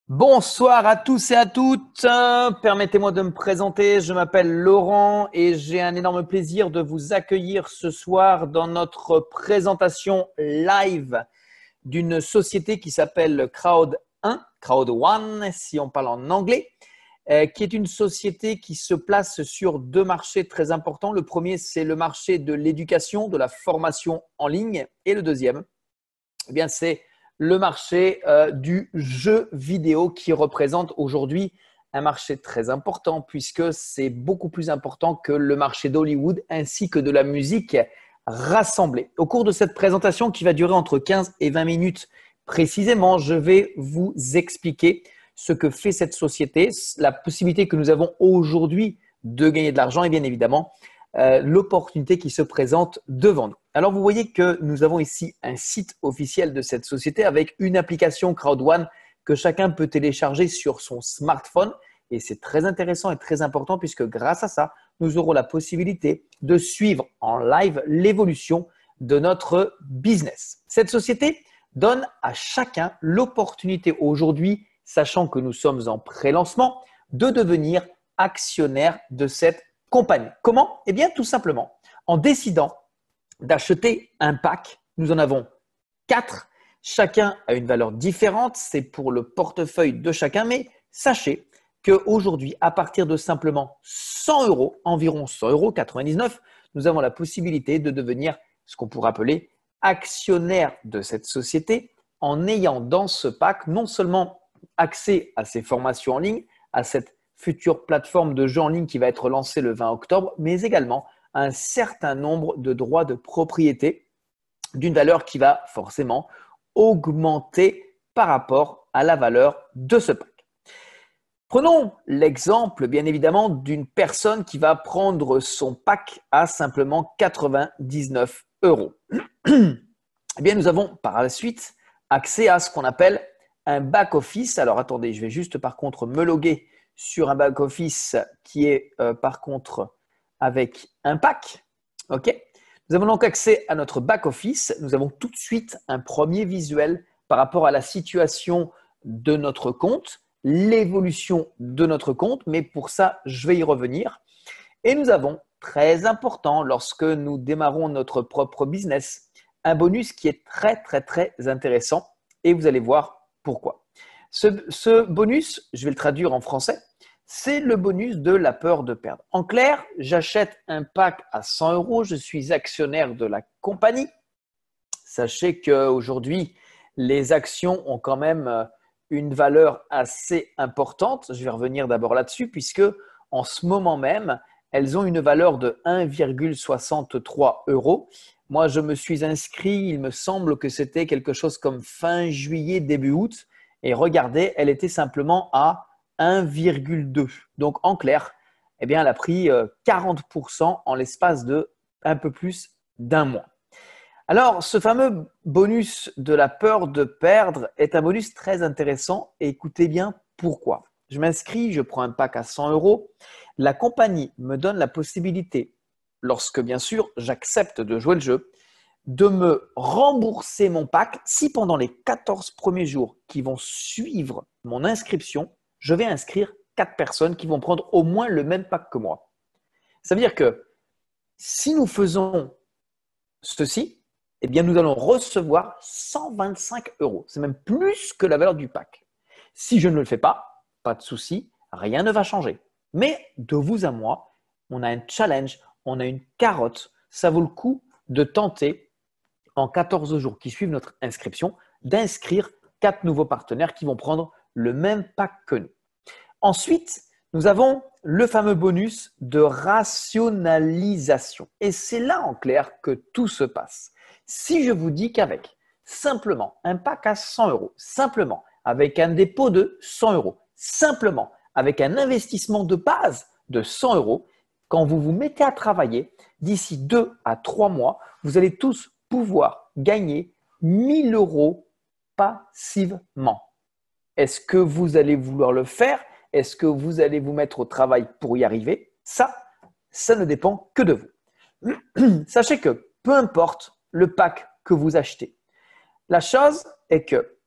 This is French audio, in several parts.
Bonsoir à tous et à toutes. Permettez-moi de me présenter. Je m'appelle Laurent et j'ai un énorme plaisir de vous accueillir ce soir dans notre présentation live d'une société qui s'appelle Crowd1, Crowd1 si on parle en anglais, qui est une société qui se place sur deux marchés très importants. Le premier, c'est le marché de l'éducation, de la formation en ligne, et le deuxième, c'est le marché du jeu vidéo qui représente aujourd'hui un marché très important puisque c'est beaucoup plus important que le marché d'Hollywood ainsi que de la musique rassemblée. Au cours de cette présentation qui va durer entre 15 et 20 minutes précisément, je vais vous expliquer ce que fait cette société, la possibilité que nous avons aujourd'hui de gagner de l'argent et bien évidemment l'opportunité qui se présente devant nous. Alors, vous voyez que nous avons ici un site officiel de cette société avec une application Crowd1 que chacun peut télécharger sur son smartphone. Et c'est très intéressant et très important puisque grâce à ça, nous aurons la possibilité de suivre en live l'évolution de notre business. Cette société donne à chacun l'opportunité aujourd'hui, sachant que nous sommes en pré-lancement, de devenir actionnaire de cette compagnie. Comment? Eh bien, tout simplement en décidant d'acheter un pack. Nous en avons 4. Chacun a une valeur différente. C'est pour le portefeuille de chacun. Mais sachez qu'aujourd'hui, à partir de simplement 100 euros, environ 100 euros, 99, nous avons la possibilité de devenir ce qu'on pourrait appeler actionnaire de cette société en ayant dans ce pack non seulement accès à ces formations en ligne, à cette future plateforme de jeu en ligne qui va être lancée le 20 octobre, mais également un certain nombre de droits de propriété d'une valeur qui va forcément augmenter par rapport à la valeur de ce pack. Prenons l'exemple, bien évidemment, d'une personne qui va prendre son pack à simplement 99 euros. Eh bien, nous avons par la suite accès à ce qu'on appelle un back-office. Alors, attendez, je vais juste par contre me loguer sur un back-office qui est par contre avec un pack. OK. Nous avons donc accès à notre back-office. Nous avons tout de suite un premier visuel par rapport à la situation de notre compte, l'évolution de notre compte, mais pour ça, je vais y revenir. Et nous avons, très important lorsque nous démarrons notre propre business, un bonus qui est très, très, très intéressant et vous allez voir pourquoi. Ce bonus, je vais le traduire en français, c'est le bonus de la peur de perdre. En clair, j'achète un pack à 100 euros, je suis actionnaire de la compagnie. Sachez qu'aujourd'hui, les actions ont quand même une valeur assez importante. Je vais revenir d'abord là-dessus puisque en ce moment même, elles ont une valeur de 1,63 euros. Moi, je me suis inscrit, il me semble que c'était quelque chose comme fin juillet, début août. Et regardez, elle était simplement à 1,2. Donc, en clair, eh bien, elle a pris 40% en l'espace de un peu plus d'un mois. Alors, ce fameux bonus de la peur de perdre est un bonus très intéressant et écoutez bien pourquoi. Je m'inscris, je prends un pack à 100 euros. La compagnie me donne la possibilité, lorsque bien sûr j'accepte de jouer le jeu, de me rembourser mon pack si pendant les 14 premiers jours qui vont suivre mon inscription, je vais inscrire 4 personnes qui vont prendre au moins le même pack que moi. Ça veut dire que si nous faisons ceci, eh bien, nous allons recevoir 125 euros. C'est même plus que la valeur du pack. Si je ne le fais pas, pas de souci, rien ne va changer. Mais de vous à moi, on a un challenge, on a une carotte. Ça vaut le coup de tenter en 14 jours qui suivent notre inscription, d'inscrire 4 nouveaux partenaires qui vont prendre le même pack que nous. Ensuite, nous avons le fameux bonus de rationalisation. Et c'est là en clair que tout se passe. Si je vous dis qu'avec simplement un pack à 100 euros, simplement avec un dépôt de 100 euros, simplement avec un investissement de base de 100 euros, quand vous vous mettez à travailler, d'ici 2 à 3 mois, vous allez tous pouvoir gagner 1000 euros passivement. Est-ce que vous allez vouloir le faire? Est-ce que vous allez vous mettre au travail pour y arriver? Ça ne dépend que de vous. Sachez que peu importe le pack que vous achetez, la chose est que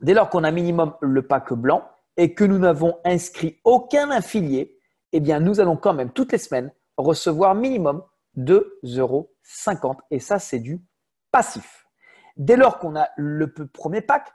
dès lors qu'on a minimum le pack blanc, et que nous n'avons inscrit aucun affilié, eh bien, nous allons quand même toutes les semaines recevoir minimum 2,50 € et ça, c'est du passif. Dès lors qu'on a le premier pack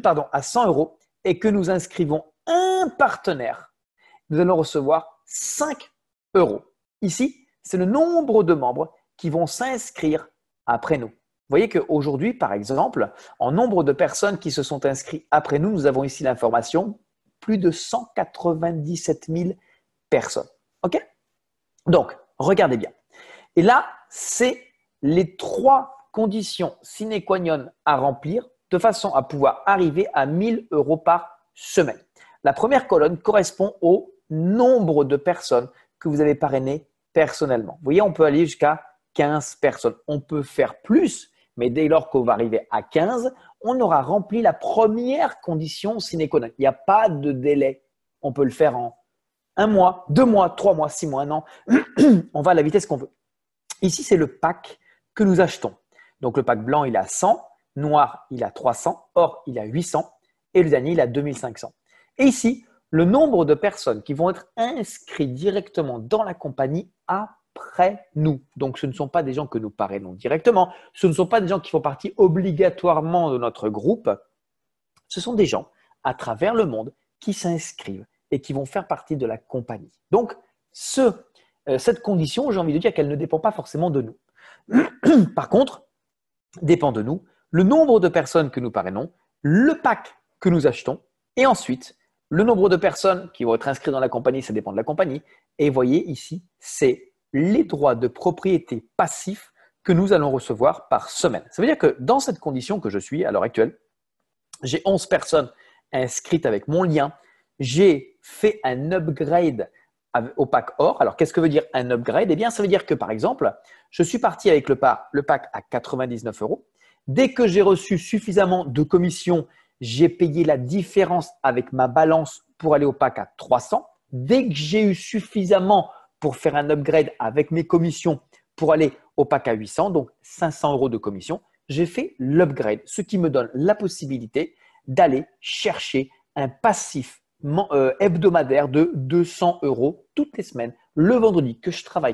pardon, à 100 € et que nous inscrivons un partenaire, nous allons recevoir 5 €. Ici, c'est le nombre de membres qui vont s'inscrire après nous. Vous voyez qu'aujourd'hui, par exemple, en nombre de personnes qui se sont inscrites après nous, nous avons ici l'information, plus de 197 000 personnes. OK? Donc, regardez bien. Et là, c'est les 3 conditions sine qua non à remplir de façon à pouvoir arriver à 1 000 € par semaine. La première colonne correspond au nombre de personnes que vous avez parrainées personnellement. Vous voyez, on peut aller jusqu'à 15 personnes. On peut faire plus, mais dès lors qu'on va arriver à 15, on aura rempli la première condition sine qua non. Il n'y a pas de délai. On peut le faire en 1 mois, 2 mois, 3 mois, 6 mois, 1 an. On va à la vitesse qu'on veut. Ici, c'est le pack que nous achetons. Donc, le pack blanc, il a 100, noir, il a 300, or, il a 800 et le dernier, il a 2500. Et ici, le nombre de personnes qui vont être inscrites directement dans la compagnie après nous. Donc, ce ne sont pas des gens que nous parrainons directement. Ce ne sont pas des gens qui font partie obligatoirement de notre groupe. Ce sont des gens à travers le monde qui s'inscrivent et qui vont faire partie de la compagnie. Donc, cette condition, j'ai envie de dire qu'elle ne dépend pas forcément de nous. Par contre, dépend de nous le nombre de personnes que nous parrainons, le pack que nous achetons et ensuite le nombre de personnes qui vont être inscrites dans la compagnie, ça dépend de la compagnie. Et vous voyez ici, c'est les droits de propriété passifs que nous allons recevoir par semaine. Ça veut dire que dans cette condition que je suis à l'heure actuelle, j'ai 11 personnes inscrites avec mon lien. J'ai fait un upgrade au pack or. Alors, qu'est-ce que veut dire un upgrade? Eh bien, ça veut dire que, par exemple, je suis parti avec le pack à 99 €. Dès que j'ai reçu suffisamment de commissions, j'ai payé la différence avec ma balance pour aller au pack à 300. Dès que j'ai eu suffisamment pour faire un upgrade avec mes commissions pour aller au pack à 800, donc 500 € de commission, j'ai fait l'upgrade, ce qui me donne la possibilité d'aller chercher un passif hebdomadaire de 200 € toutes les semaines, le vendredi, que je travaille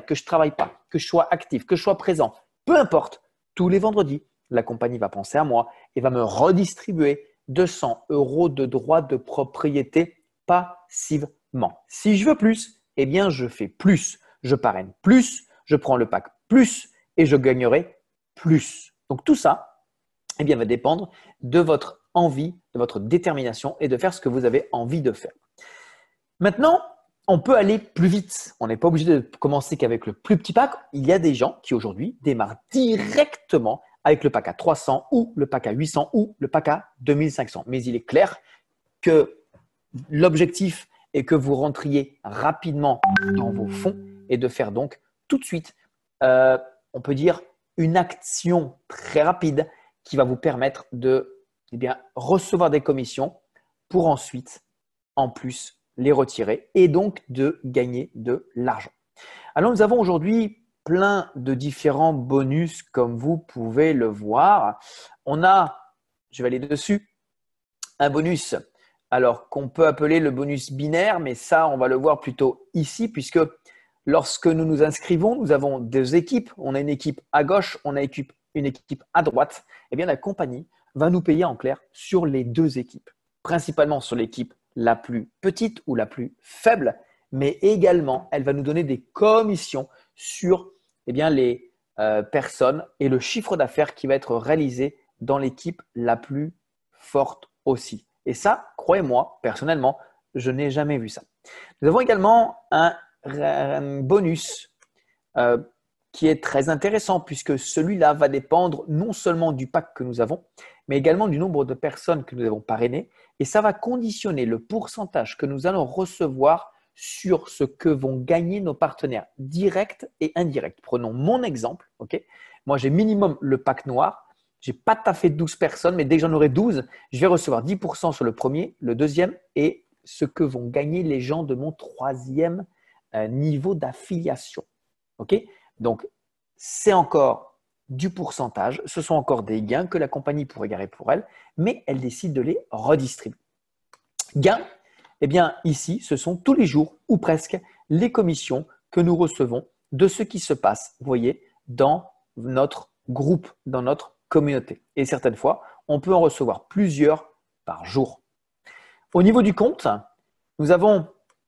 pas, que je sois actif, que je sois présent, peu importe, tous les vendredis, la compagnie va penser à moi et va me redistribuer 200 € de droits de propriété passivement. Si je veux plus, eh bien, je fais plus. Je parraine plus, je prends le pack plus et je gagnerai plus. Donc, tout ça, eh bien, va dépendre de votre envie, de votre détermination et de faire ce que vous avez envie de faire. Maintenant, on peut aller plus vite. On n'est pas obligé de commencer qu'avec le plus petit pack. Il y a des gens qui aujourd'hui démarrent directement avec le pack à 300 ou le pack à 800 ou le pack à 2500. Mais il est clair que l'objectif est que vous rentriez rapidement dans vos fonds et de faire donc tout de suite, on peut dire, une action très rapide qui va vous permettre de recevoir des commissions pour ensuite, en plus, les retirer et donc de gagner de l'argent. Alors, nous avons aujourd'hui plein de différents bonus comme vous pouvez le voir. On a, je vais aller dessus, un bonus alors qu'on peut appeler le bonus binaire, mais ça, on va le voir plutôt ici puisque lorsque nous nous inscrivons, nous avons 2 équipes. On a une équipe à gauche, on a une équipe à droite. Eh bien, la compagnie va nous payer en clair sur les 2 équipes, principalement sur l'équipe la plus petite ou la plus faible, mais également, elle va nous donner des commissions sur les personnes et le chiffre d'affaires qui va être réalisé dans l'équipe la plus forte aussi. Et ça, croyez-moi, personnellement, je n'ai jamais vu ça. Nous avons également un bonus qui est très intéressant puisque celui-là va dépendre non seulement du pack que nous avons, mais également du nombre de personnes que nous avons parrainées. Et ça va conditionner le pourcentage que nous allons recevoir sur ce que vont gagner nos partenaires directs et indirects. Prenons mon exemple. Okay, moi, j'ai minimum le pack noir. Je n'ai pas taffé 12 personnes, mais dès que j'en aurai 12, je vais recevoir 10% sur le premier, le deuxième et ce que vont gagner les gens de mon 3e niveau d'affiliation. Okay, donc, c'est encore du pourcentage. Ce sont encore des gains que la compagnie pourrait garder pour elle, mais elle décide de les redistribuer. Gains Eh bien, ici, ce sont tous les jours ou presque les commissions que nous recevons de ce qui se passe, vous voyez, dans notre groupe, dans notre communauté. Et certaines fois, on peut en recevoir plusieurs par jour. Au niveau du compte, nous avons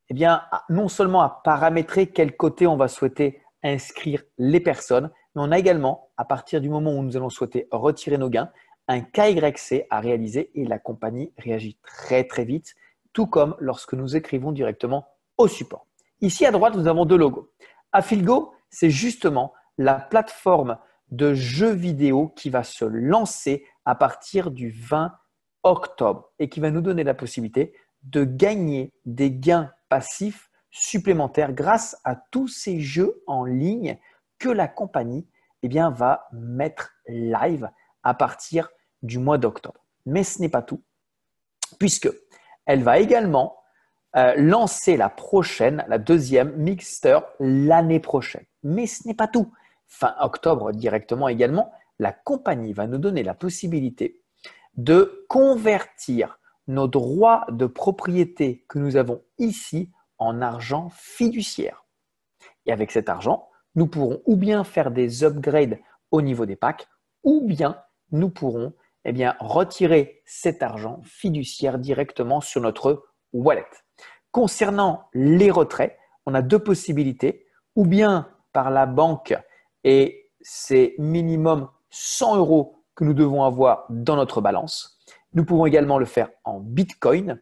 eh bien, non seulement à paramétrer quel côté on va souhaiter inscrire les personnes, mais on a également, à partir du moment où nous allons souhaiter retirer nos gains, un KYC à réaliser et la compagnie réagit très très vite, tout comme lorsque nous écrivons directement au support. Ici à droite, nous avons deux logos. Affilgo, c'est justement la plateforme de jeux vidéo qui va se lancer à partir du 20 octobre et qui va nous donner la possibilité de gagner des gains passifs supplémentaires grâce à tous ces jeux en ligne que la compagnie va mettre live à partir du mois d'octobre. Mais ce n'est pas tout, puisque elle va également lancer la deuxième Mixter l'année prochaine. Mais ce n'est pas tout. Fin octobre directement également, la compagnie va nous donner la possibilité de convertir nos droits de propriété que nous avons ici en argent fiduciaire. Et avec cet argent, nous pourrons ou bien faire des upgrades au niveau des packs, ou bien nous pourrons retirer cet argent fiduciaire directement sur notre wallet. Concernant les retraits, on a deux possibilités, ou bien par la banque et c'est minimum 100 € que nous devons avoir dans notre balance. Nous pouvons également le faire en Bitcoin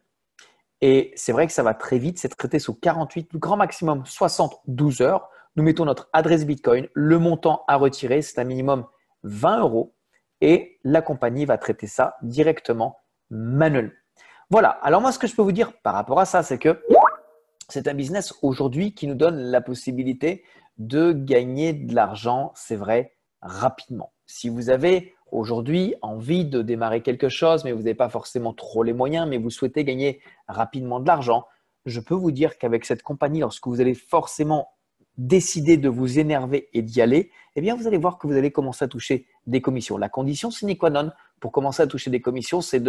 et c'est vrai que ça va très vite, c'est traité sous 48, le grand maximum 72 heures. Nous mettons notre adresse Bitcoin, le montant à retirer, c'est un minimum 20 € et la compagnie va traiter ça directement manuellement. Voilà, alors moi ce que je peux vous dire par rapport à ça, c'est que c'est un business aujourd'hui qui nous donne la possibilité de gagner de l'argent, c'est vrai, rapidement. Si vous avez aujourd'hui envie de démarrer quelque chose, mais vous n'avez pas forcément trop les moyens, mais vous souhaitez gagner rapidement de l'argent, je peux vous dire qu'avec cette compagnie, lorsque vous allez forcément décider de vous énerver et d'y aller, eh bien, vous allez voir que vous allez commencer à toucher des commissions. La condition sine qua non pour commencer à toucher des commissions, c'est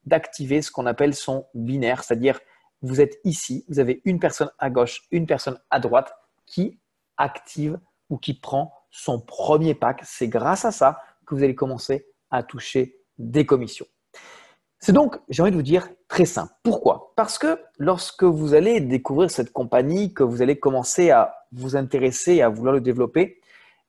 d'activer ce qu'on appelle son binaire, c'est-à-dire vous êtes ici, vous avez une personne à gauche, une personne à droite qui active ou qui prend son premier pack. C'est grâce à ça que vous allez commencer à toucher des commissions. C'est donc, j'ai envie de vous dire, très simple. Pourquoi? Parce que lorsque vous allez découvrir cette compagnie, que vous allez commencer à vous intéresser, à vouloir le développer,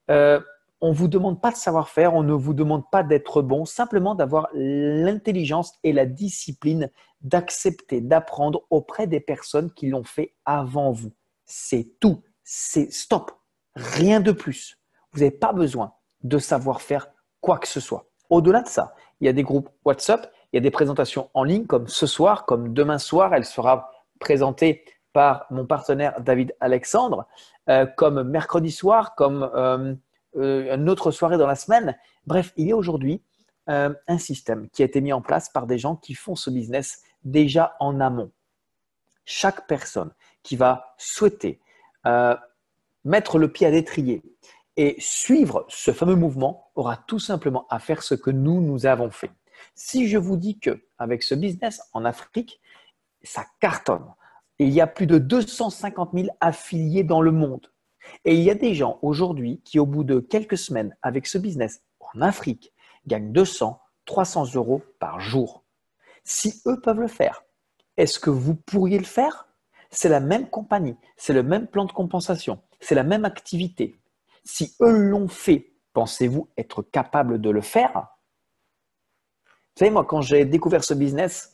on ne vous demande pas de savoir-faire, on ne vous demande pas d'être bon, simplement d'avoir l'intelligence et la discipline d'accepter, d'apprendre auprès des personnes qui l'ont fait avant vous. C'est tout, c'est stop, rien de plus. Vous n'avez pas besoin de savoir faire quoi que ce soit. Au-delà de ça, il y a des groupes WhatsApp, il y a des présentations en ligne comme ce soir, comme demain soir, elle sera présentée par mon partenaire David Alexandre, comme mercredi soir, comme une autre soirée dans la semaine. Bref, il y a aujourd'hui un système qui a été mis en place par des gens qui font ce business déjà en amont. Chaque personne qui va souhaiter mettre le pied à l'étrier et suivre ce fameux mouvement aura tout simplement à faire ce que nous avons fait. Si je vous dis qu'avec ce business en Afrique, ça cartonne. Il y a plus de 250 000 affiliés dans le monde. Et il y a des gens aujourd'hui qui, au bout de quelques semaines avec ce business en Afrique, gagnent 200, 300 € par jour. Si eux peuvent le faire, est-ce que vous pourriez le faire? C'est la même compagnie, c'est le même plan de compensation, c'est la même activité. Si eux l'ont fait, pensez-vous être capable de le faire? Vous savez, moi, quand j'ai découvert ce business,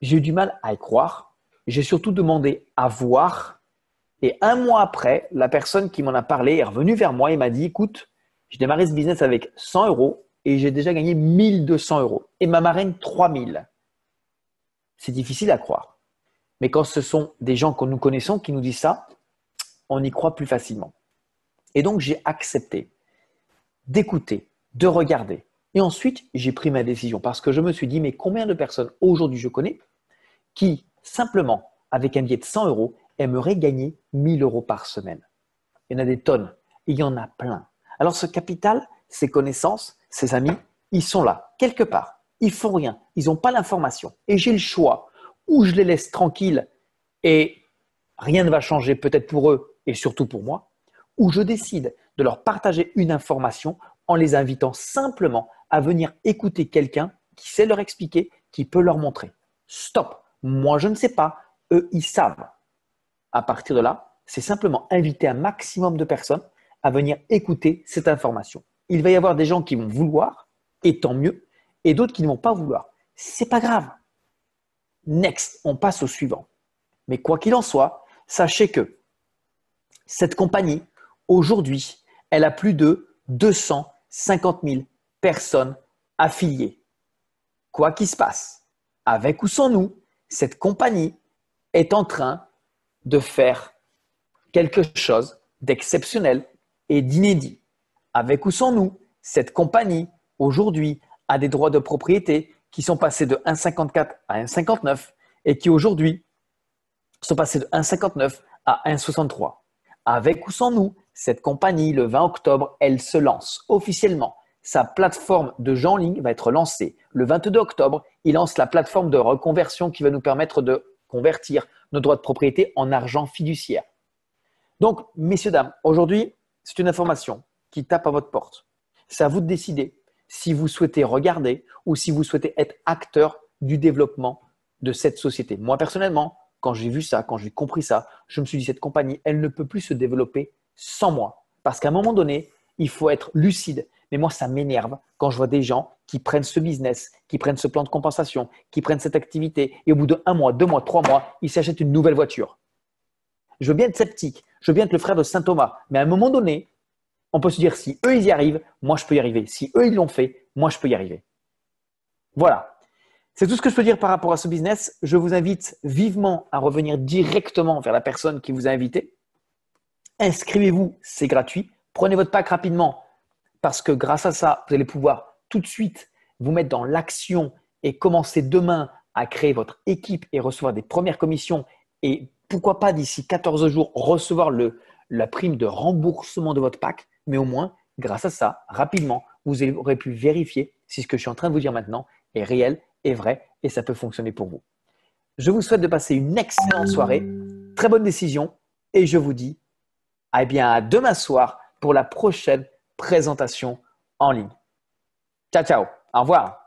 j'ai eu du mal à y croire. J'ai surtout demandé à voir. Et un mois après, la personne qui m'en a parlé est revenue vers moi et m'a dit, écoute, j'ai démarré ce business avec 100 € et j'ai déjà gagné 1200 € et ma marraine 3000. C'est difficile à croire. Mais quand ce sont des gens que nous connaissons qui nous disent ça, on y croit plus facilement. Et donc, j'ai accepté d'écouter, de regarder. Et ensuite, j'ai pris ma décision parce que je me suis dit, mais combien de personnes aujourd'hui je connais qui, simplement, avec un billet de 100 € aimeraient gagner 1000 € par semaine? Il y en a des tonnes. Il y en a plein. Alors, ce capital, ces connaissances, ces amis, ils sont là, quelque part. Ils font rien. Ils n'ont pas l'information. Et j'ai le choix. Ou je les laisse tranquilles et rien ne va changer peut-être pour eux et surtout pour moi, ou je décide de leur partager une information en les invitant simplement à venir écouter quelqu'un qui sait leur expliquer, qui peut leur montrer. Stop, moi je ne sais pas, eux ils savent. À partir de là, c'est simplement inviter un maximum de personnes à venir écouter cette information. Il va y avoir des gens qui vont vouloir, et tant mieux, et d'autres qui ne vont pas vouloir. C'est pas grave. Next, on passe au suivant. Mais quoi qu'il en soit, sachez que cette compagnie, aujourd'hui, elle a plus de 250 000 personnes affiliées. Quoi qu'il se passe, avec ou sans nous, cette compagnie est en train de faire quelque chose d'exceptionnel et d'inédit. Avec ou sans nous, cette compagnie, aujourd'hui, a des droits de propriété qui sont passés de 1,54 à 1,59 et qui, aujourd'hui, sont passés de 1,59 à 1,63. Avec ou sans nous, cette compagnie, le 20 octobre, elle se lance officiellement. Sa plateforme de gens en ligne va être lancée. Le 22 octobre, il lance la plateforme de reconversion qui va nous permettre de convertir nos droits de propriété en argent fiduciaire. Donc, messieurs, dames, aujourd'hui, c'est une information qui tape à votre porte. C'est à vous de décider si vous souhaitez regarder ou si vous souhaitez être acteur du développement de cette société. Moi, personnellement, quand j'ai vu ça, quand j'ai compris ça, je me suis dit, cette compagnie, elle ne peut plus se développer sans moi. Parce qu'à un moment donné, il faut être lucide. Mais moi, ça m'énerve quand je vois des gens qui prennent ce business, qui prennent ce plan de compensation, qui prennent cette activité et au bout de 1 mois, 2 mois, 3 mois, ils s'achètent une nouvelle voiture. Je veux bien être sceptique, je veux bien être le frère de saint Thomas, mais à un moment donné, on peut se dire si eux ils y arrivent, moi je peux y arriver. Si eux ils l'ont fait, moi je peux y arriver. Voilà. C'est tout ce que je peux dire par rapport à ce business. Je vous invite vivement à revenir directement vers la personne qui vous a invité. Inscrivez-vous, c'est gratuit. Prenez votre pack rapidement parce que grâce à ça, vous allez pouvoir tout de suite vous mettre dans l'action et commencer demain à créer votre équipe et recevoir des premières commissions et pourquoi pas d'ici 14 jours recevoir la prime de remboursement de votre pack. Mais au moins, grâce à ça, rapidement, vous aurez pu vérifier si ce que je suis en train de vous dire maintenant est réel, est vrai et ça peut fonctionner pour vous. Je vous souhaite de passer une excellente soirée, très bonne décision et je vous dis à demain soir pour la prochaine présentation en ligne. Ciao, ciao. Au revoir.